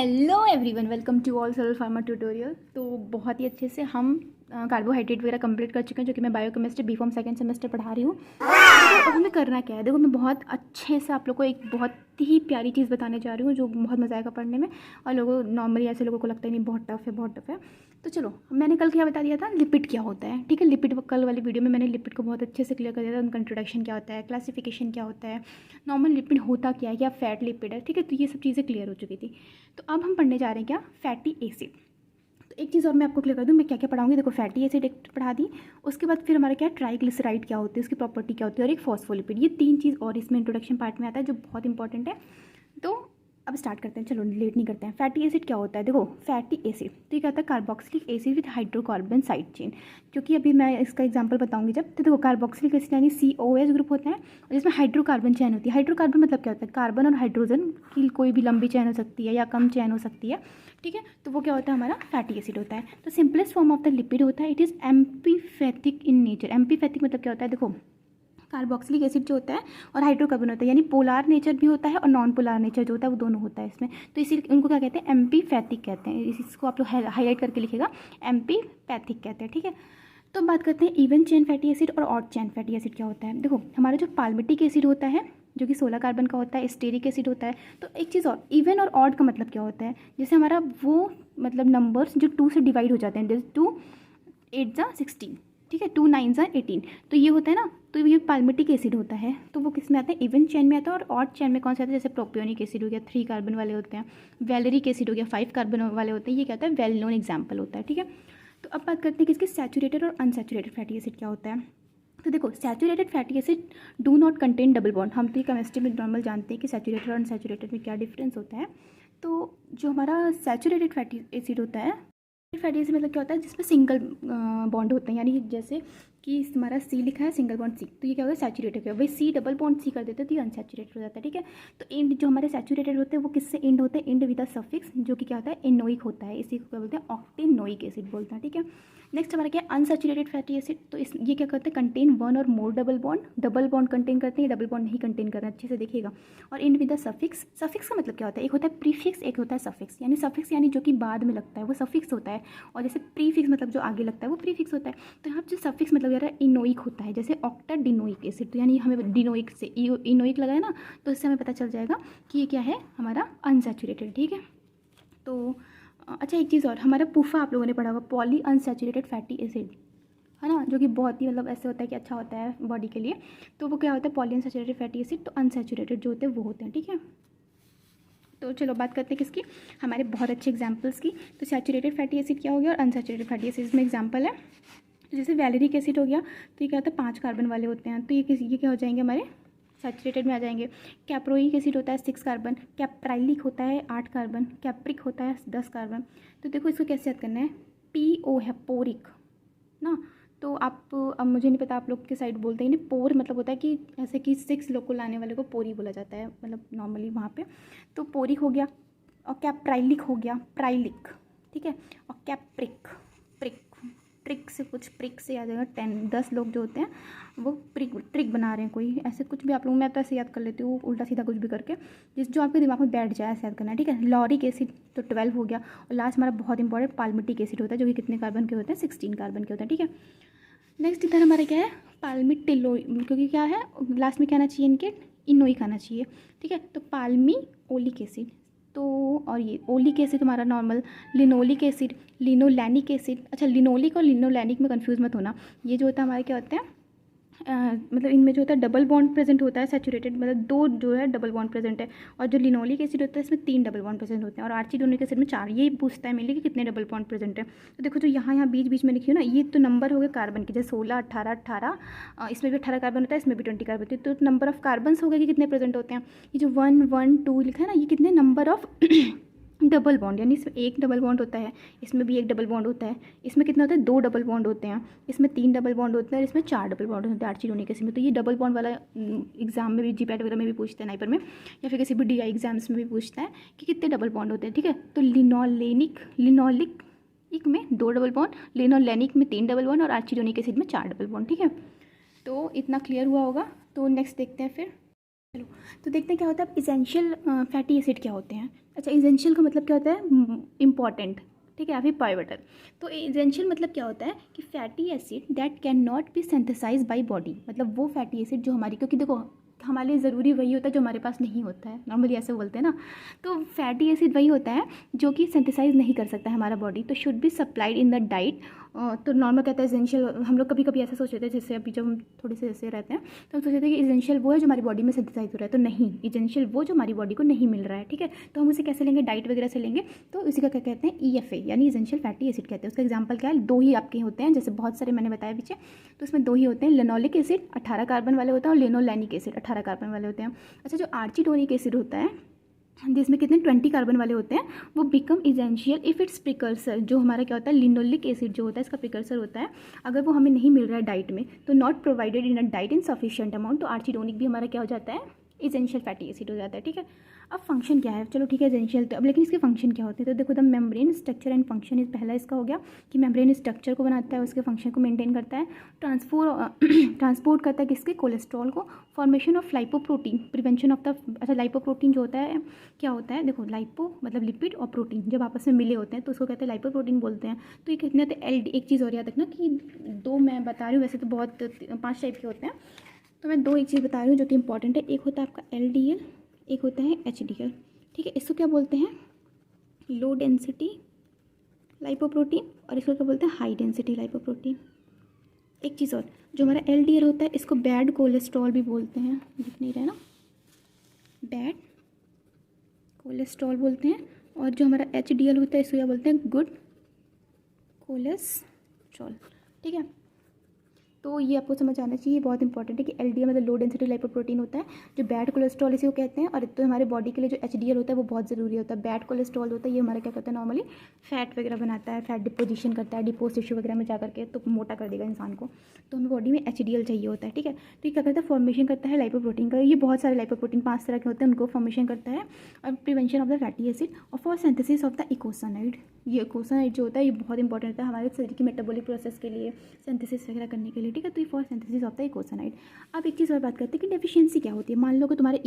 Hello everyone, welcome to all solar pharma tutorial. तो बहुत ही अच्छे से हम कार्बोहाइड्रेट वगैरह कंप्लीट कर चुके हैं, जो कि मैं biochemistry B pharm second semester पढ़ा रही हूँ। तो हमें करना क्या है, देखो मैं बहुत अच्छे से आप लोग को एक बहुत ही प्यारी चीज़ बताने जा रही हूँ जो बहुत मज़ा आएगा पढ़ने में। और लोगों नॉर्मली ऐसे लोगों को लगता है नहीं बहुत टफ है, बहुत टफ है। तो चलो, मैंने कल क्या बता दिया था, लिपिड क्या होता है। ठीक है, लिपिड कल वाली वीडियो में मैंने लिपिड को बहुत अच्छे से क्लियर कर दिया था। उनका इंट्रोडक्शन क्या होता है, क्लासिफिकेशन क्या होता है, नॉर्मल लिपिड होता क्या है, या फैट लिपिड है। ठीक है, तो ये सब चीज़ें क्लियर हो चुकी थी। तो अब हम पढ़ने जा रहे हैं क्या, फैटी एसिड। तो एक चीज़ और मैं आपको क्लियर कर दूँ, मैं क्या क्या पढ़ाऊंगी। देखो, फैटी एसिड एक पढ़ा दी, उसके बाद फिर हमारा क्या है, ट्राइग्लिसराइड क्या होती है, उसकी प्रॉपर्टी क्या होती है, और एक फॉस्फोलिपिड। ये तीन चीज़ और इसमें इंट्रोडक्शन पार्ट में आता है जो बहुत इंपॉर्टेंट है। तो अब स्टार्ट करते हैं, चलो लेट नहीं करते हैं। फैटी एसिड क्या होता है, देखो फैटी एसिड तो ये क्या होता है, carboxylic acid with hydrocarbon side chain. क्योंकि अभी मैं इसका एग्जांपल बताऊंगी जब, तो देखो कार्बोक्सिलिक एसिड यानी COH ग्रुप होता है, और जिसमें हाइड्रोकार्बन चैन होती है। हाइड्रोकार्बन मतलब क्या होता है, कार्बन और हाइड्रोजन की कोई भी लंबी चैन हो सकती है या कम चैन हो सकती है। ठीक है, तो वो क्या होता है, हमारा फैटी एसिड होता है। तो simplest form of the lipid होता है, इट इज़ एम्पीफैथिक इन नेचर। एम्पीफैथिक मतलब क्या होता है, देखो कार्बोक्सिलिक एसिड जो होता है और हाइड्रोकार्बन होता है, यानी पोलार नेचर भी होता है और नॉन पोलार नेचर जो होता है वो दोनों होता है इसमें। तो इसीलिए उनको क्या कहते हैं, एम्पीफैथिक कहते हैं। इसको आप लोग हाईलाइट करके लिखेगा, एम्पीपैथिक कहते हैं। ठीक है, तो बात करते हैं इवन चेन फैटी एसिड और ऑड चेन फैटी एसिड क्या होता है। देखो हमारा जो पाल्मिटिक एसिड होता है जो कि 16 कार्बन का होता है, स्टेरिक एसिड होता है। तो एक चीज़ और, इवन और ऑड का मतलब क्या होता है, जैसे हमारा वो मतलब नंबर्स जो 2 से डिवाइड हो जाते हैं, जैसे 2 8 जा 16, ठीक है, 2 9 जा 18, तो ये होता है ना, तो ये पाल्मिटिक एसिड होता है। तो वो किस में आता है, इवन चेन में आता है। और ऑड चेन में कौन सा आता है, जैसे प्रोपियोनिक एसिड हो गया, 3 कार्बन वाले होते हैं। वैलेरिक एसिड हो गया, 5 कार्बन वाले होते हैं। ये क्या होता है, वेल नोन एग्जाम्पल होता है। ठीक है, तो अब बात करते हैं कि इसके सैचुरेटेड और अनसैचुरेटेड फैटी एसिड क्या होता है। तो देखो saturated fatty acid do not contain double bond. हम तो ये केमिस्ट्री में नॉर्मल जानते हैं कि सैचुरेटेड और अनसैचुरेटेड में क्या डिफरेंस होता है। तो जो हमारा सैचुरेटेड फैटी एसिड होता है, फैटी एसिड मतलब क्या होता है, जिसमें सिंगल बॉन्ड होते हैं, यानी जैसे कि हमारा C लिखा है सिंगल बॉन्ड C, तो ये क्या होगा, सैचुरेटेड है। वही C डबल बॉन्ड C कर देते हैं तो ये अनसैचुरेटेड हो जाता है। ठीक है, तो एंड जो हमारे सैचुरेटेड होते हैं वो किससे एंड होते हैं, एंड विद अ सफिक्स, जो कि क्या होता है, एनोइक होता है। इसी को क्या बोलते हैं, ऑक्टेनोइक एसिड बोलते हैं। ठीक है, नेक्स्ट हमारा क्या है, अनसैचुरेटेड फैटी एसिड। तो इस ये क्या करते हैं, contain one or more double bond. Double bond contain करते हैं, डबल बॉन्ड नहीं कंटेन करते हैं, अच्छे से देखिएगा। और and with the suffix. Suffix का मतलब क्या होता है, एक होता है प्रीफिक्स, एक होता है सफिक्स। यानी सफिक्स यानी जो कि बाद में लगता है वो सफिक्स होता है, और जैसे प्रीफिक्स मतलब जो आगे लगता है वो प्रीफिक्स होता है। तो यहाँ जो सफिक्स मतलब यार इनोइक होता है, जैसे ऑक्टाडिनोइक एसिड। तो यानी हमें डिनोइक से इनोइक लगा है ना, तो इससे हमें पता चल जाएगा कि ये क्या है, हमारा अनसैचुरेटेड। ठीक है, तो अच्छा एक चीज़ और, हमारा पूफा आप लोगों ने पढ़ा होगा, पॉली अनसैचुरेटेड फैटी एसिड, है ना, जो कि बहुत ही मतलब ऐसे होता है कि अच्छा होता है बॉडी के लिए। तो वो क्या होता है, पॉली अनसैचुरेटेड फैटी एसिड। तो अनसैचुरेटेड जो होते हैं वो होते हैं। ठीक है, तो चलो बात करते हैं किसकी, हमारे बहुत अच्छे एग्जांपल्स की। तो सैचुरेटेड फैटी एसिड क्या हो गया और अनसैचुरेटेड फैटी एसिड में एग्जांपल है। तो जैसे वैलेरिक एसिड हो गया, तो ये क्या होता है, 5 कार्बन वाले होते हैं। तो ये क्या हो जाएंगे, हमारे सैचुरेटेड में आ जाएंगे। कैप्रोइक एसिड होता है 6 कार्बन, कैप्राइलिक होता है 8 कार्बन, कैप्रिक होता है 10 कार्बन। तो देखो इसको कैसे याद करना है, PO है पोरिक ना। तो आप, अब मुझे नहीं पता आप लोग के साइड बोलते हैं नहीं, पोर मतलब होता है कि ऐसे कि 6 लोग को लाने वाले को पोरी बोला जाता है, मतलब नॉर्मली वहाँ पे। तो पोरिक हो गया, और कैप्राइलिक हो गया, प्राइलिक। ठीक है, और कैप्रिक, प्रिक, ट्रिक से कुछ प्रिक से आ जाएगा, 10 लोग जो होते हैं वो ट्रिक बना रहे हैं कोई, ऐसे कुछ भी आप लोग, मैं तो ऐसे याद कर लेती हूँ उल्टा सीधा कुछ भी करके, जो आपके दिमाग में बैठ जाए ऐसे याद करना है। ठीक है, लॉरिक एसिड तो 12 हो गया, और लास्ट हमारा बहुत इंपॉर्टेंट पाल्मिटिक एसिड होता है, जो कि कितने कार्बन के होते हैं, 16 कार्बन के होते हैं। ठीक है, नेक्स्ट इधर हमारा क्या है, पाल्मिटिलो, क्योंकि क्या है लास्ट में क्या आना चाहिए इनके, इनोइक आना चाहिए। ठीक है, तो पाल्मी ओलिक एसिड। तो और ये ओलिक एसिड हमारा normal, linoleic acid, linolenic acid. अच्छा, लिनोलिक और लिनोलैनिक में कंफ्यूज मत होना, ये जो होता है हमारे क्या होते हैं, मतलब इनमें जो होता है डबल बॉन्ड प्रेजेंट होता है, सैचुरेटेड मतलब 2 जो है डबल बॉन्ड प्रेजेंट है। और जो लिनोलिक एसिड होता है इसमें 3 डबल बॉन्ड प्रेजेंट होते हैं, और आर्चिडोनिक एसिड में 4। ये पूछता है मेनली कि कितने डबल बॉन्ड प्रेजेंट है। तो देखो जो यहाँ बीच बीच में लिखी हो ना, ये तो नंबर हो गए कार्बन के, जैसे 16 18 18, इसमें भी 18 कार्बन होता है, इसमें भी 20 कार्बन होती है। तो नंबर ऑफ कार्बन्स हो गए कि कितने प्रेजेंट होते हैं। ये जो 1 1 2 लिखा है ना, ये कितने नंबर ऑफ डबल बॉन्ड, यानी इसमें एक डबल बॉन्ड होता है, इसमें भी एक डबल बॉन्ड होता है, इसमें कितना होता है, 2 डबल बॉन्ड होते हैं, इसमें 3 डबल बॉन्ड होते हैं, और इसमें 4 डबल बॉन्ड होते हैं आर्चिडोनिक एसिड में। तो ये डबल बॉन्ड वाला एग्जाम में भी, जीपैट वगैरह में भी पूछते हैं, नाइपर में या फिर किसी भी DI एग्जाम्स में भी पूछता है कि कितने डबल बॉन्ड होते हैं। ठीक है, तो लिनोलिक में 2 डबल बॉन्ड, लिनोलैनिक में 3 डबल बॉन्ड, और आर्चिडोनिक एसिड में 4 डबल बॉन्ड। ठीक है, तो इतना क्लियर हुआ होगा। तो नेक्स्ट देखते हैं फिर। चलो तो देखते हैं क्या होता है। अब इसेंशियल फैटी एसिड क्या होते हैं। अच्छा, इसेंशियल का मतलब क्या होता है, इम्पॉर्टेंट, ठीक है, या फिर पाइवटल। तो इसेंशियल मतलब क्या होता है कि fatty acid that can not be synthesize by body, मतलब वो फैटी एसिड जो हमारी, क्योंकि देखो हमारे लिए ज़रूरी वही होता है जो हमारे पास नहीं होता है, नॉर्मली ऐसे बोलते हैं ना। तो फैटी एसिड वही होता है जो कि सिंथेसाइज नहीं कर सकता है हमारा बॉडी, तो should be supplied in the diet. तो नॉर्मल कहता है इसेंशियल, हम लोग कभी कभी ऐसा सोच रहे थे, जैसे अभी जब हम थोड़े से ऐसे रहते हैं तो हम सोचते थे कि इसेंशियल वो है जो हमारी बॉडी में सिंथेसाइज हो रहा है, तो नहीं, इसेंशियल वो जो हमारी बॉडी को नहीं मिल रहा है, ठीक है। तो हम उसे कैसे लेंगे, डाइट वगैरह से लेंगे। तो इसी का क्या कहते हैं, EFA यानी इसेंशियल फैटी एसिड कहते हैं। उसका एग्जाम्पल क्या है, दो ही आपके होते हैं, जैसे बहुत सारे मैंने बताया पीछे, तो उसमें दो ही होते हैं, लिनोलिक एसिड 18 कार्बन वाले होते हैं और लिनोलैनिक एसिड 18 कार्बन वाले होते हैं। अच्छा, जो आर्चिडोनिक एसिड होता है जिसमें कितने 20 कार्बन वाले होते हैं, वो become essential if it's precursor, जो हमारा क्या होता है, लिनोलिक एसिड जो होता है इसका प्रिकर्सर होता है, अगर वो हमें नहीं मिल रहा है डाइट में, तो not provided in a diet in sufficient amount, तो आर्चिडोनिक भी हमारा क्या हो जाता है, इसेंशियल फैटी एसिड हो जाता है, ठीक है। अब फंक्शन क्या है, चलो ठीक है इसेंशियल, तो अब लेकिन इसके फंक्शन क्या होते हैं, तो देखो the membrane structure and function इस पहला इसका हो गया कि मेम्ब्रेन स्ट्रक्चर को बनाता है, उसके फंक्शन को मेंटेन करता है, ट्रांसपोर्ट करता है किसके, कोलेस्ट्रॉल को, formation of lipoprotein, prevention of the, अच्छा लाइपोप्रोटीन जो होता है क्या होता है, देखो लाइपो मतलब लिपिड और प्रोटीन जब आपस में मिले होते हैं तो उसको कहते हैं लाइपोप्रोटीन बोलते हैं। तो ये कितने होते हैं, एक चीज़ और याद रखना कि दो मैं बता रही हूँ, वैसे तो बहुत 5 टाइप के होते हैं, तो मैं दो एक चीज़ बता रही हूँ जो कि इंपॉर्टेंट है। एक होता है आपका LDL, एक होता है HDL, ठीक है। इसको क्या बोलते हैं, लो डेंसिटी लाइपोप्रोटीन, और इसको क्या बोलते हैं, हाई डेंसिटी लाइपोप्रोटीन। एक चीज़ और, जो हमारा LDL होता है इसको बैड कोलेस्ट्रॉल भी बोलते हैं, दिख नहीं रहा है ना, बैड कोलेस्ट्रॉल बोलते हैं। और जो हमारा HDL होता है इसको क्या बोलते हैं, गुड कोलेस्ट्रॉल, ठीक है। तो ये आपको समझ आना चाहिए, बहुत इंपॉर्टेंट है कि LDL मतलब लो डेंसिटी लाइपोप्रोटीन होता है, जो बैड कोलेस्ट्रॉल इसे वो कहते हैं। और तो हमारे बॉडी के लिए जो HDL होता है वो बहुत ज़रूरी होता है। बैड कोलेस्ट्रॉल होता है ये हमारा क्या करता है, नॉर्मली फैट वगैरह बनाता है, फैट डिपोजिशन करता है, डिपोज टिश्यू वगैरह में जा करके तो मोटा कर देगा इंसान को। तो हमें बॉडी में HDL चाहिए होता है, ठीक है। तो ये क्या करता है, फॉर्मेशन करता है लाइपोप्रोटीन का, ये बहुत सारे लाइपोप्रोटीन 5 तरह के होते हैं, उनको फॉर्मेशन करता है, और prevention of the fatty acid और फॉर सिंथेसिस ऑफ द इकोसानाइड। ये इकोसानाइड जो होता है ये बहुत इंपॉर्टेंट होता है हमारे शरीर की मेटाबॉलिक प्रोसेस के लिए, सिंथेसिस वगैरह करने के लिए, ठीक है। तो ये फॉर सिंथेसिस ऑफ द इकोसानाइड। अब एक चीज़ और बात करते हैं कि डेफिशिएंसी क्या होती है। मान लो कि तुम्हारे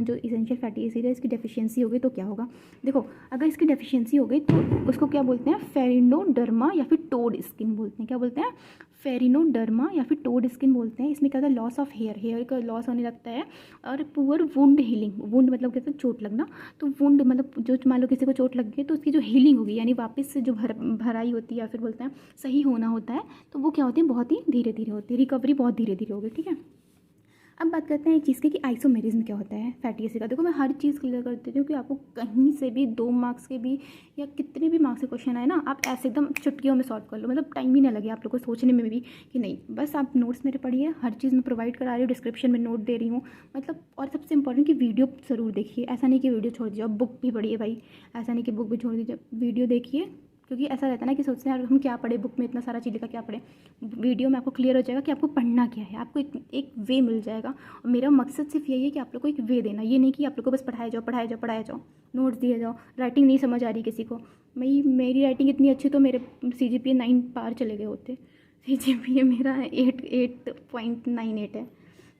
जो इसेंशियल फैटी एसिड है इसकी डेफिशिएंसी हो गई तो क्या होगा, देखो अगर इसकी डेफिशिएंसी हो गई तो उसको क्या बोलते हैं, फेरिनोडर्मा या फिर टोड स्किन बोलते हैं। क्या बोलते हैं, फेरिनोडर्मा या फिर टोड स्किन बोलते हैं। इसमें क्या होता है, लॉस ऑफ हेयर का लॉस होने लगता है, और पुअर वुंड हीलिंग, वुंड मतलब कहते हैं चोट लगना, तो वुंड मतलब जो मान लो किसी को चोट लग गई तो उसकी जो हीलिंग होगी, यानी वापस से जो भराई होती है या फिर बोलते हैं सही होना होता है, तो वो क्या होती है, बहुत ही धीरे धीरे होती है, रिकवरी बहुत धीरे धीरे होगी, ठीक है। अब बात करते हैं एक चीज़ की कि आइसोमेरिज्म क्या होता है फैटी एसिड का। देखो मैं हर चीज़ क्लियर कर देती हूँ कि आपको कहीं से भी 2 मार्क्स के भी या कितने भी मार्क्स के क्वेश्चन आए ना, आप ऐसे एकदम चुटकियों में सॉल्व कर लो, मतलब टाइम ही ना लगे आप लोग को सोचने में भी कि नहीं, बस आप नोट्स मेरे पढ़िए, हर चीज़ मैं प्रोवाइड करा रही हूँ, डिस्क्रिप्शन में नोट दे रही हूँ, मतलब। और सबसे इंपॉर्टेंट कि वीडियो ज़रूर देखिए, ऐसा नहीं कि वीडियो छोड़ दीजिए, अब बुक भी पढ़िए भाई, ऐसा नहीं कि बुक भी छोड़ दीजिए, वीडियो देखिए, क्योंकि ऐसा रहता है ना कि सोचते हैं यार हम क्या पढ़े, बुक में इतना सारा चीज़ लिखा क्या पढ़े, वीडियो में आपको क्लियर हो जाएगा कि आपको पढ़ना क्या है, आपको एक वे मिल जाएगा। और मेरा मकसद सिर्फ यही है कि आप लोग को एक वे देना, ये नहीं कि आप लोग को बस पढ़ाया जाओ, नोट्स दिए जाओ। राइटिंग नहीं समझ आ रही किसी को, मेरी राइटिंग इतनी अच्छी तो मेरे CGPA 9 पार चले गए होते, CGPA मेरा 8.98 है,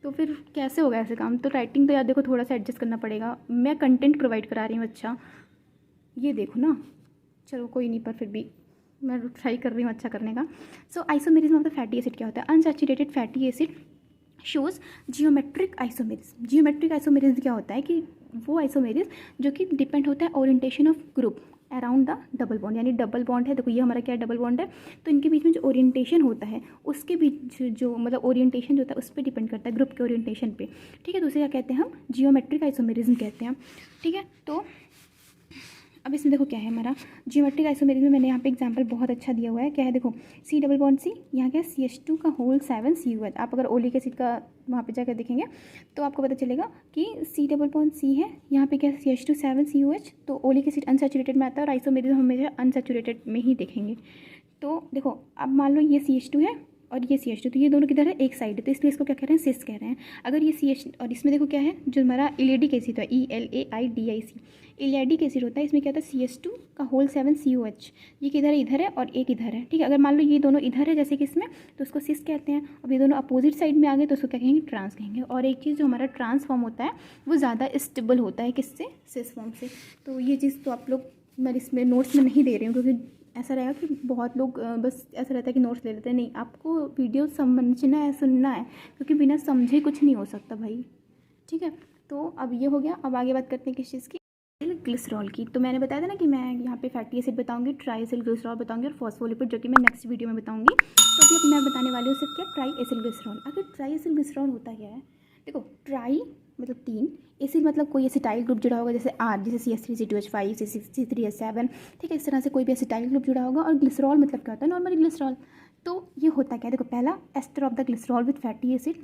तो फिर कैसे होगा ऐसे काम। तो राइटिंग तो यार देखो थोड़ा सा एडजस्ट करना पड़ेगा, मैं कंटेंट प्रोवाइड करा रही हूँ, अच्छा ये देखो ना, चलो कोई नहीं, पर फिर भी मैं ट्राई कर रही हूँ अच्छा करने का। So isomerism of the fatty acid क्या होता है, unsaturated fatty acid shows geometric isomerism. Geometric isomerism क्या होता है कि वो आइसोमेरिज्म जो कि डिपेंड होता है orientation of group around the double bond, यानी डबल बॉन्ड है, देखो ये हमारा क्या है, डबल बॉन्ड है, तो इनके बीच में जो ओरिएंटेशन होता है उसके बीच जो मतलब ओरिएंटेशन जो होता है उस पर डिपेंड करता है, ग्रुप के ओरिएंटेशन पे, ठीक है। तो उसे क्या कहते हैं, हम जियोमेट्रिक आइसोमेरिज्म कहते हैं, ठीक है। तो अब इसमें देखो क्या है हमारा जियोमेट्रिक आइसोमेरिज्म में, मैंने यहाँ पे एग्जांपल बहुत अच्छा दिया हुआ है, क्या है देखो, C डबल बॉन्ड C, यहाँ क्या है CH2 का होल 7 COH। आप अगर ओलिक एसिड का वहाँ पे जाकर देखेंगे तो आपको पता चलेगा कि C डबल बॉन्ड C है, यहाँ पे क्या है CH2 7 COH, तो ओलिक एसिड अनसैचुरेटेड में आता है और आइसोमेरिज्म हमेशा अनसैचुरेटेड में ही देखेंगे। तो देखो अब मान लो ये CH2 है और ये CH2, तो ये दोनों किधर है, एक साइड है, तो इसलिए इसको क्या कह रहे हैं, सिस कह रहे हैं। अगर ये CH और इसमें देखो क्या है, जो हमारा इलेडिक एसिड है ELAIDIC, एलियाडिक एसिड होता है, इसमें क्या होता है CH2 का होल 7 COH, ये किधर है, इधर है और एक इधर है, ठीक है। अगर मान लो ये दोनों इधर है जैसे कि इसमें, तो उसको सिस कहते हैं। अब ये दोनों अपोजिट साइड में आ गए तो उसको क्या कहेंगे, ट्रांस कहेंगे। और एक चीज़ जो हमारा ट्रांस फॉर्म होता है वो ज़्यादा स्टेबल होता है किससे, सिस फॉर्म से। तो ये चीज़ तो आप लोग मैं इसमें नोट्स में नहीं दे रही हूँ, क्योंकि ऐसा रहेगा कि बहुत लोग बस ऐसा रहता है कि नोट्स ले लेते हैं। नहीं, आपको वीडियो समझना है, सुनना है, क्योंकि बिना समझे कुछ नहीं हो सकता भाई, ठीक है। तो अब ये हो गया। अब आगे बात करते हैं किस चीज़ की, ग्लिसरॉल की। तो मैंने बताया था ना कि मैं यहाँ पे फैटी एसिड बताऊंगी, ट्राई एसिल ग्लिसरॉल बताऊंगी और फॉस्फोलिपिड, जो कि मैं नेक्स्ट वीडियो में बताऊंगी। तो अभी मैं बताने वाली हूँ सिर्फ क्या, ट्राई एसिल ग्लिसरॉल। आखिर ट्राई एसिल ग्लिसरॉल होता क्या है, देखो ट्राई मतलब 3, एसिड मतलब कोई एसिटाइल ग्रुप जुड़ा होगा, जैसे R, जैसे CH3CH5, C6C3H7, ठीक है, इस तरह से कोई भी एसिटाइल ग्रुप जुड़ा होगा। और ग्लिसरॉल मतलब क्या होता है, नॉर्मली ग्लिसरॉल। तो ये होता क्या है, देखो पहला ester of the glycerol with fatty acid,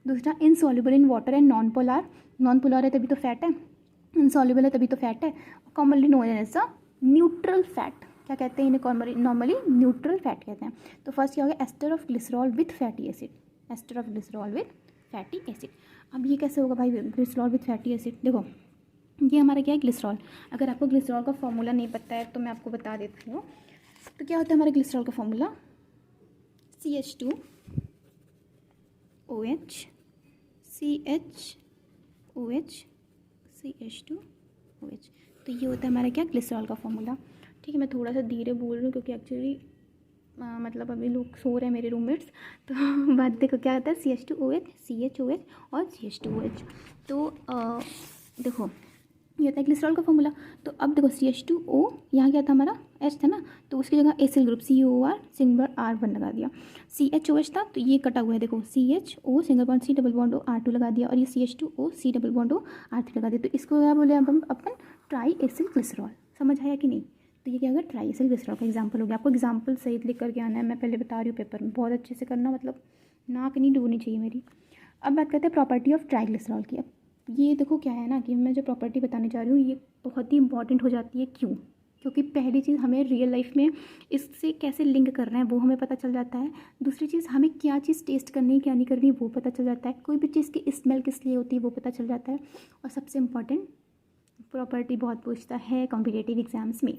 दूसरा insoluble in water and non polar, non polar है तभी तो फैट है, इनसॉल्युबल है तभी तो फैट है। Commonly known as a neutral fat, क्या कहते हैं इन्हें, नॉर्मली न्यूट्रल फैट कहते हैं। तो फर्स्ट क्या हो गया, ester of glycerol with fatty acid, ester of glycerol with fatty acid. अब ये कैसे होगा भाई, ग्लिसरॉल विथ फैटी एसिड, देखो ये हमारा क्या है, ग्लिसरॉल। अगर आपको ग्लिसरॉल का फॉर्मूला नहीं पता है तो मैं आपको बता देती हूँ। तो क्या होता है हमारे ग्लिसरॉल का फॉर्मूला, CH2OH CHOH CH2OH। तो ये होता है हमारा क्या, ग्लिसरॉल का फॉर्मूला, ठीक है। मैं थोड़ा सा धीरे बोल रही हूँ क्योंकि एक्चुअली मतलब अभी लोग सो रहे हैं मेरे रूममेट्स। तो बात देखो क्या होता है, CH2OH CHOH और CH2OH। तो देखो ये होता है ग्लिसरॉल का फॉर्मूला। तो अब देखो CH2O, यहाँ क्या था हमारा, H था ना, तो उसकी जगह acyl group COR single R1 लगा दिया। CHOH था तो ये कटा हुआ है, देखो CHO single bond C double bond O R2 लगा दिया, और ये CH2O C double bond O R3 लगा दिया। तो इसको क्या बोले अब हम अपन, ट्राई एसिल ग्लिसरॉल। समझ आया कि नहीं। तो ये क्या होगा, ट्राई एसिल ग्लिसरॉल का एग्जाम्पल हो गया। आपको एग्जाम्पल सहित लिख करके आना है, मैं पहले बता रही हूँ पेपर में, बहुत अच्छे से करना, मतलब नाक नहीं डूबनी चाहिए मेरी। अब बात करते हैं प्रॉपर्टी ऑफ ट्राइग्लिसरॉल की। अब ये देखो क्या है ना कि मैं जो प्रॉपर्टी बताने जा रही हूँ ये बहुत ही इंपॉर्टेंट हो जाती है। क्यों, क्योंकि पहली चीज़ हमें रियल लाइफ में इससे कैसे लिंक करना है वो हमें पता चल जाता है। दूसरी चीज़ हमें क्या चीज़ टेस्ट करनी है क्या नहीं करनी वो पता चल जाता है। कोई भी चीज़ की स्मेल किस लिए होती है वो पता चल जाता है। और सबसे इम्पॉर्टेंट, प्रॉपर्टी बहुत पूछता है कॉम्पिटेटिव एग्जाम्स में,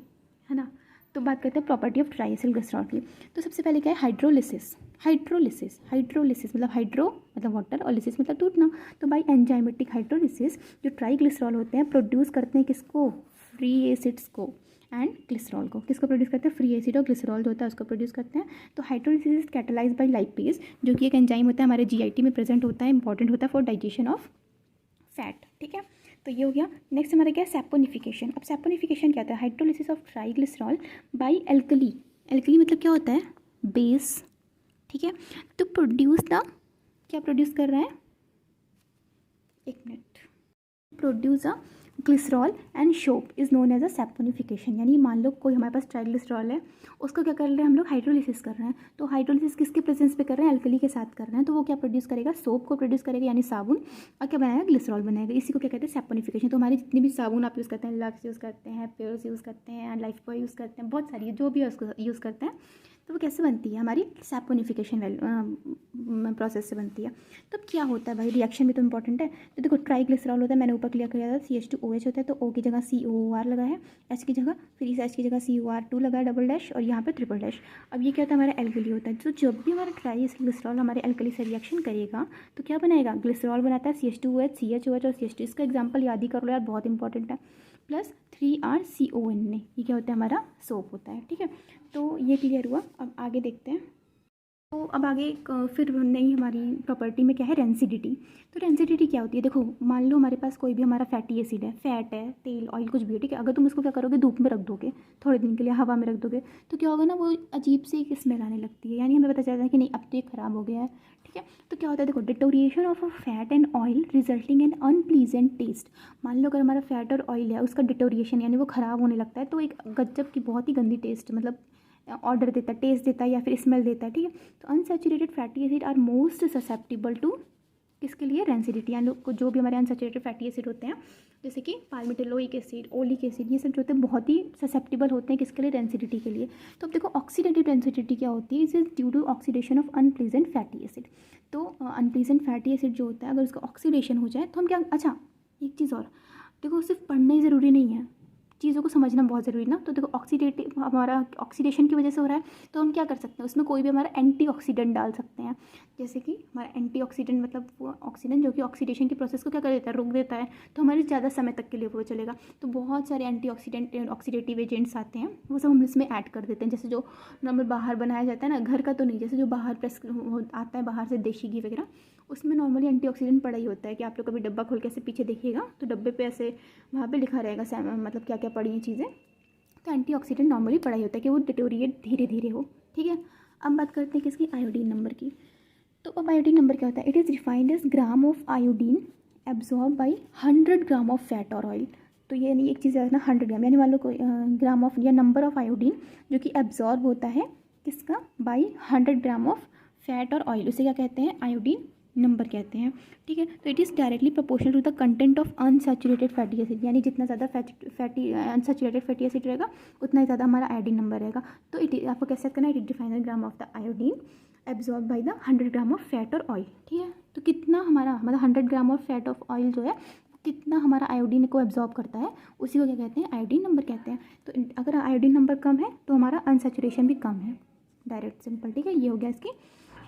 है ना। तो बात करते हैं property of try acyl glycerol की। तो सबसे पहले क्या है, हाइड्रोलिसिस। हाइड्रोलिसिस मतलब हाइड्रो मतलब वाटर और लिसिस मतलब टूटना। तो बाई एंजाइमेटिक हाइड्रोलिसिस जो ट्राईग्लिसरॉल होते हैं प्रोड्यूस करते हैं किसको, फ्री एसिड्स को एंड ग्लिसरॉल को। किसको प्रोड्यूस करते हैं, फ्री एसिड और ग्लिसरॉल जो होता है उसको प्रोड्यूस करते हैं। तो hydrolysis is catalyse by lipase, जो कि एक एंजाइम होता है हमारे GIT में प्रेजेंट होता है, इंपॉर्टेंट होता है फॉर डाइजेशन ऑफ फैट, ठीक है। तो ये हो गया। नेक्स्ट हमारा क्या है, सैपोनिफिकेशन। अब सैपोनिफिकेशन क्या होता है, hydrolysis of triglycerol by alkali. Alkali मतलब क्या होता है, बेस, ठीक है। तो प्रोड्यूस द, क्या प्रोड्यूस कर रहा है, एक minute, produce a glycerol and soap is known as a saponification. यानी मान लो कोई हमारे पास ट्राइग्लिसरॉल है, उसको क्या कर रहे हैं हम लोग, हाइड्रोलिसिस कर रहे हैं। तो हाइड्रोलिसिस किसके प्रेजेंस पे कर रहे हैं, अल्कली के साथ कर रहे हैं। तो वो क्या प्रोड्यूस करेगा, सोप को प्रोड्यूस करेगा यानी साबुन, और क्या बनाएगा, ग्लिसरॉल बनाएगा। इसी को क्या कहते हैं, सैपोनिफिकेशन। तो हमारी जितनी भी साबुन आप यूज़ करते हैं, लक्स यूज़ करते हैं, प्योर्स यूज़ करते हैं, लाइफ बॉय यूज़ करते हैं, बहुत सारी जो भी है उसको यूज़ करते हैं, तो वो कैसे बनती है, हमारी सैपोनिफिकेशन प्रोसेस से बनती है। तो क्या होता है भाई, रिएक्शन भी तो इंपॉर्टेंट है। तो देखो ट्राईग्लिसरॉल होता है, मैंने ऊपर क्लियर किया था, CH2OH होता है, तो O की जगह COOR लगा है, H की जगह, फिर इस H की जगह COR2 लगा है डबल डैश, और यहाँ पे ट्रिपल डैश। अब ये क्या होता है, हमारा एल्कली होता है। तो जब भी हमारा ट्राईग्लिसरॉल हमारे एल्कली से रिएक्शन करेगा तो क्या बनाएगा, ग्लिसरॉल बनाता है, CH2OH CHOH और CH2। इसका एग्जाम्पल याद ही कर लो यार, बहुत इंपॉर्टेंट है। प्लस 3RCON, ये क्या होता है, हमारा सोप होता है, ठीक है। तो ये क्लियर हुआ। अब आगे देखते हैं। तो अब आगे फिर नई हमारी प्रॉपर्टी में क्या है, रेंसिडिटी। तो रेंसिडिटी क्या होती है, देखो मान लो हमारे पास कोई भी हमारा फैटी एसिड है, फैट है, तेल, ऑयल कुछ भी है, ठीक है। अगर तुम उसको क्या करोगे, धूप में रख दोगे थोड़े दिन के लिए, हवा में रख दोगे, तो क्या होगा ना, वो अजीब सी एक स्मेल आने लगती है। यानी हमें पता चलता है कि नहीं अब तो ये ख़राब हो गया है, ठीक है। तो क्या होता है, देखो deterioration of a fat and oil resulting in unpleasant taste. मान लो अगर हमारा फैट और ऑयल है, उसका डिटोरिएशन यानी वो ख़राब होने लगता है, तो एक गजब की बहुत ही गंदी टेस्ट, मतलब ऑर्डर देता है, टेस्ट देता है या फिर स्मेल देता है, ठीक है। तो unsaturated fatty acid are most susceptible to, किसके लिए, रेंसिडिटी। यानी जो भी हमारे अनसैचुरेटेड फैटी एसिड होते हैं, जैसे कि पाल्मिटिलोइक एसिड, ओलिक एसिड, ये सब जो होते हैं बहुत ही ससेप्टिबल होते हैं किसके लिए, रेंसिडिटी के लिए। तो अब देखो ऑक्सीडेटिव रेंसिडिटी क्या होती है, is is due to oxidation of unpleasant fatty acid. तो अनप्लीजेंट फैटी एसिड जो होता है अगर उसका ऑक्सीडेशन हो जाए तो हम क्या, अच्छा एक चीज़ और, देखो सिर्फ पढ़ना ही ज़रूरी नहीं है, चीज़ों को समझना बहुत ज़रूरी है ना। तो देखो ऑक्सीडेटिव हमारा ऑक्सीडेशन की वजह से हो रहा है, तो हम क्या कर सकते हैं उसमें, कोई भी हमारा एंटीऑक्सीडेंट डाल सकते हैं। जैसे कि हमारा एंटीऑक्सीडेंट मतलब वो ऑक्सीडेंट जो कि ऑक्सीडेशन की प्रोसेस को क्या कर देता है, रोक देता है, तो हमारे ज़्यादा समय तक के लिए वो चलेगा। तो बहुत सारे एंटीऑक्सीडेंट ऑक्सीडेटिव एजेंट्स आते हैं, वो सब हम इसमें ऐड कर देते हैं। जैसे जो नॉर्मल बाहर बनाया जाता है ना, घर का तो नहीं, जैसे जो बाहर प्रेस आता है बाहर से देशी घी वगैरह, उसमें नॉर्मली एंटीऑक्सीडेंट पड़ा ही होता है। कि आप लोग कभी डब्बा खोल के ऐसे पीछे देखिएगा तो डब्बे पे ऐसे वहाँ पे लिखा रहेगा मतलब क्या क्या पड़ी हैं चीज़ें। तो एंटीऑक्सीडेंट नॉर्मली पड़ा ही होता है कि वो डिटोरिएट धीरे धीरे हो। ठीक है, अब बात करते हैं किसकी, आयोडीन नंबर की। तो अब आयोडीन नंबर क्या होता है, it is defined as gram of iodine absorb by 100 gram of fat और ऑयल। तो ये नहीं एक चीज़ है ना, 100 ग्राम, यानी मान लो कोई ग्राम ऑफ या नंबर ऑफ आयोडीन जो कि एब्जॉर्ब होता है किसका, बाई 100 ग्राम ऑफ फैट और ऑयल, उसे क्या कहते हैं, आयोडीन नंबर कहते हैं। ठीक है, तो it is directly proportional to the content of unsaturated fatty acid, यानी जितना ज़्यादा फैटी अनसैचुरेटेड फैटी एसिड रहेगा उतना ही ज़्यादा हमारा आयोडीन नंबर रहेगा। तो इट आपको कैसे करना है, it define the gram of the iodine absorb by the 100 gram of fat और ऑयल। ठीक है, तो कितना हमारा मतलब 100 gram of fat of oil जो है कितना हमारा आयोडीन को एब्जॉर्ब करता है, उसी को क्या कहते हैं, आयोडीन नंबर कहते हैं। तो अगर आयोडीन नंबर कम है तो हमारा अनसैचुरेशन भी कम है, डायरेक्ट सिंपल। ठीक है, ये हो गया इसकी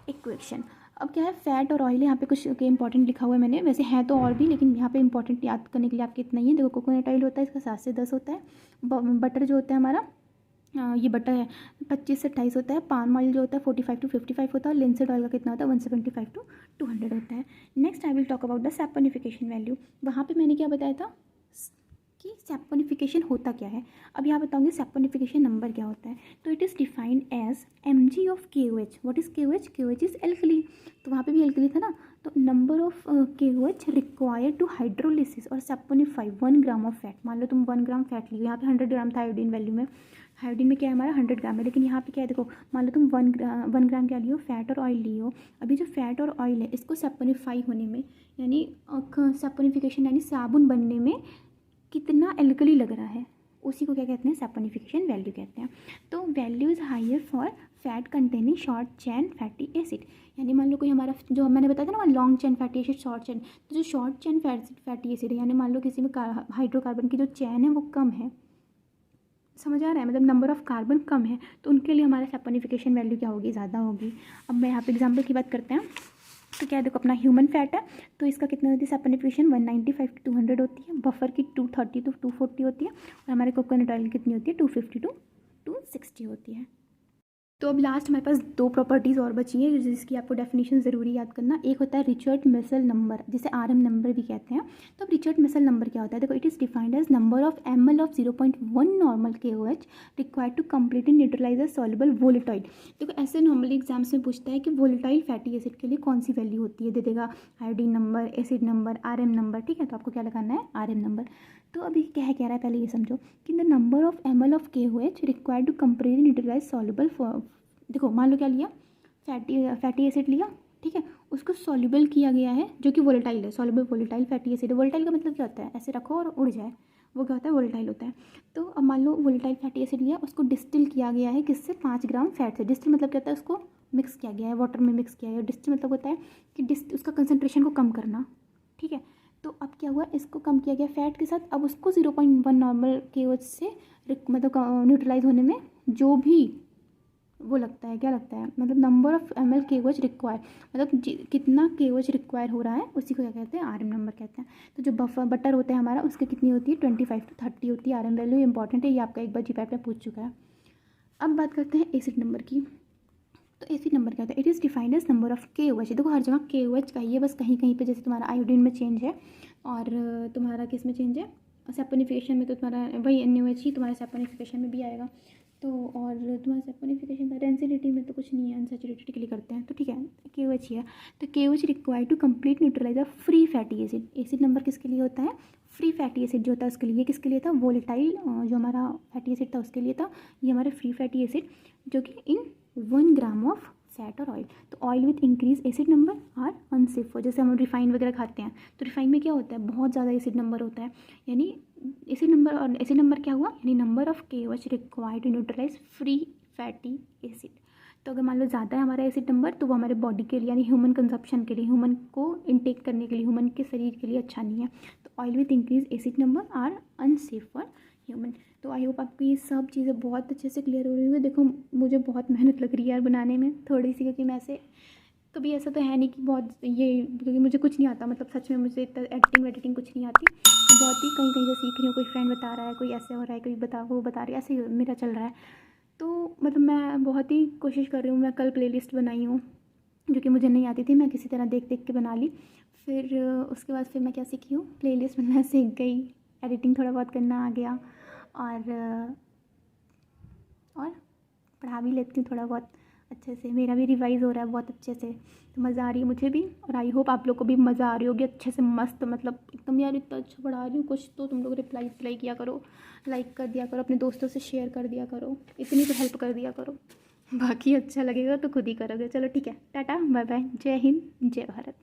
इक्वेशन। अब क्या है, फैट और ऑयल, यहाँ पे कुछ इंपॉर्टेंट लिखा हुआ है मैंने, वैसे है तो और भी, लेकिन यहाँ पे इंपॉर्टेंट याद करने के लिए आपके इतना ही है। देखो कोकोनट ऑयल होता है इसका 7 से 10 होता है, बटर जो होता है हमारा ये बटर है 25 से 28 होता है, पाम ऑयल जो होता है 45 to 55 होता है, और लिंसेड ऑयल का कितना होता है 175 to 200 होता है। Next I will talk about the saponification value. वहाँ पे मैंने क्या बताया था कि सैपोनिफिकेशन होता क्या है, अब यहाँ बताऊंगी सैपोनिफिकेशन नंबर क्या होता है। तो it is defined as mg of KOH। What is KOH, KOH is alkali, तो वहाँ पे भी एल्कली था ना। तो number of KOH required to hydrolysis और सैपोनिफाई 1 ग्राम ऑफ फैट। मान लो तुम 1 ग्राम फैट लियो, यहाँ पे 100 ग्राम था आयोडीन वैल्यू में, आयोडीन में क्या है हमारा 100 ग्राम है, लेकिन यहाँ पे क्या है, देखो मान लो तुम 1 ग्राम क्या लियो, फैट और ऑयल लियो। अभी जो फैट और ऑयल है इसको सैपोनिफाई होने में, यानी सैपोनिफिकेशन यानी साबुन बनने में कितना एल्कली लग रहा है, उसी को क्या कहते हैं, सैपोनिफिकेशन वैल्यू कहते हैं। तो value is higher for fat containing short chain fatty acid, यानी मान लो कोई हमारा जो मैंने बताया था ना long chain fatty acid short chain, तो जो शॉर्ट चेन फैटी एसिड है, यानी मान लो किसी में हाइड्रोकार्बन की जो चैन है वो कम है, समझ आ रहा है, मतलब नंबर ऑफ कार्बन कम है, तो उनके लिए हमारा सैपोनिफिकेशन वैल्यू क्या होगी, ज़्यादा होगी। अब मैं यहाँ पे एग्जाम्पल की बात करते हैं, तो क्या है, देखो अपना ह्यूमन फैट है, तो इसका कितना होती है सैपोनिफिकेशन 195 to 200 होती है, बफर की 230 to 240 होती है, और हमारे कोकोनट ऑयल कितनी होती है 250 to 260 होती है। तो अब लास्ट हमारे पास 2 प्रॉपर्टीज़ और बची हैं जिसकी आपको डेफिनेशन ज़रूरी याद करना। एक होता है रिचर्ड मिसल नंबर, जिसे RM नंबर भी कहते हैं। तो अब रिचर्ड मिसल नंबर क्या होता है, देखो it is defined as number of ml of 0.1 normal KOH required to completely neutralise a soluble volatile. देखो ऐसे नॉर्मली एग्जाम्स में पूछता है कि वोलेटाइल फैटी एसिड के लिए कौन सी वैल्यू होती है, दे देगा iodine number, acid number, RM number. ठीक है, तो आपको क्या लगाना है, RM नंबर। तो अभी क्या है, कह रहा है पहले ये समझो कि the number of ml of KOH required to completely neutralise soluble, देखो मान लो क्या लिया, फैटी एसिड लिया, ठीक है, उसको सॉल्युबल किया गया है जो कि वोलेटाइल है, soluble volatile fatty acid. Volatile का मतलब क्या होता है, ऐसे रखो और उड़ जाए, वो क्या होता है, वोलेटाइल होता है। तो अब मान लो वोलेटाइल फैटी एसिड लिया, उसको डिस्टिल किया गया है किससे, 5 ग्राम फैट से। डिस्टिल मतलब क्या होता है, उसको मिक्स किया गया है, वाटर में मिक्स किया गया है। डिस्टिल मतलब होता है कि उसका कंसनट्रेशन को कम करना। ठीक है, तो अब क्या हुआ, इसको कम किया गया फैट के साथ, अब उसको 0.1 नॉर्मल KOH से मतलब न्यूट्रलाइज होने में जो भी वो लगता है, क्या लगता है, मतलब number of ml KOH require, मतलब कितना KOH रिक्वायर हो रहा है, उसी को क्या कहते हैं, RM नंबर कहते हैं। तो जो बटर होता है हमारा, उसकी कितनी होती है 25 to 30 होती है RM वैल्यू। इंपॉर्टेंट है, ये आपका एक बार GPAT में पूछ चुका है। अब बात करते हैं एसिड नंबर की। तो एसिड नंबर क्या होता है, it is defined as number of KOH। देखो हर जगह KOH का ही है, बस कहीं कहीं पे जैसे तुम्हारा आयोडीन में चेंज है और तुम्हारा किस में चेंज है, सैपोनिफिकेशन में, तो तुम्हारा वही NaOH ही तुम्हारे सैपोनिफिकेशन में भी आएगा। तो और तुम्हारा सैपोनिफिकेशन का डेंसिटी में तो कुछ नहीं है, अनसैचुरेटेड के लिए करते हैं, तो ठीक है KOH ही है। तो KOH required to complete neutralise a free fatty acid. Acid number किसके लिए होता है, फ्री फैटी एसिड जो होता है उसके लिए। किसके लिए था, वोलेटाइल जो हमारा फैटी एसिड था उसके लिए था। ये हमारा फ्री फैटी एसिड जो कि इन 1 ग्राम ऑफ फैट और ऑयल। तो oil with increase acid number are unsafe for, जैसे हम रिफाइन वगैरह खाते हैं तो रिफाइन में क्या होता है, बहुत ज़्यादा एसिड नंबर होता है, यानी एसिड नंबर, और एसिड नंबर क्या हुआ, यानी number of KOH required to neutralise free fatty acid. तो अगर मान लो ज़्यादा है हमारा एसिड नंबर तो वो हमारे बॉडी के लिए यानी ह्यूमन कंजप्शन के लिए, ह्यूमन को इनटेक करने के लिए, ह्यूमन के शरीर के लिए अच्छा नहीं है। तो oil with increase acid number are unsafe for human. तो आई होप आपको ये सब चीज़ें बहुत अच्छे से क्लियर हो रही होंगी। देखो मुझे बहुत मेहनत लग रही है यार बनाने में थोड़ी सी, क्योंकि मैं ऐसे कभी ऐसा तो है नहीं कि बहुत ये, क्योंकि मुझे कुछ नहीं आता, मतलब सच में मुझे इतना एडिटिंग कुछ नहीं आती। मैं बहुत ही कहीं कहीं से सीख रही हूँ, कोई फ्रेंड बता रहा है, कोई ऐसे हो रहा है, कोई वो बता रही है, ऐसे ही मेरा चल रहा है। तो मतलब मैं बहुत ही कोशिश कर रही हूँ। मैं कल प्लेलिस्ट बनाई हूँ जो कि मुझे नहीं आती थी, मैं किसी तरह देख देख के बना ली। फिर उसके बाद फिर मैं क्या सीखी हूँ, प्लेलिस्ट बनाना सीख गई, एडिटिंग थोड़ा बहुत करना आ गया, और पढ़ा भी लेती हूँ थोड़ा बहुत अच्छे से। मेरा भी रिवाइज़ हो रहा है बहुत अच्छे से, तो मज़ा आ रही है मुझे भी, और आई होप आप लोग को भी मज़ा आ रही होगी अच्छे से मस्त। मतलब एकदम यार इतना अच्छा पढ़ा रही हूँ, कुछ तो तुम लोग रिप्लाई किया करो, लाइक कर दिया करो, अपने दोस्तों से शेयर कर दिया करो, इतनी तो हेल्प कर दिया करो। बाकी अच्छा लगेगा तो खुद ही करोगे। चलो ठीक है, टाटा बाय बाय, जय हिंद जय भारत।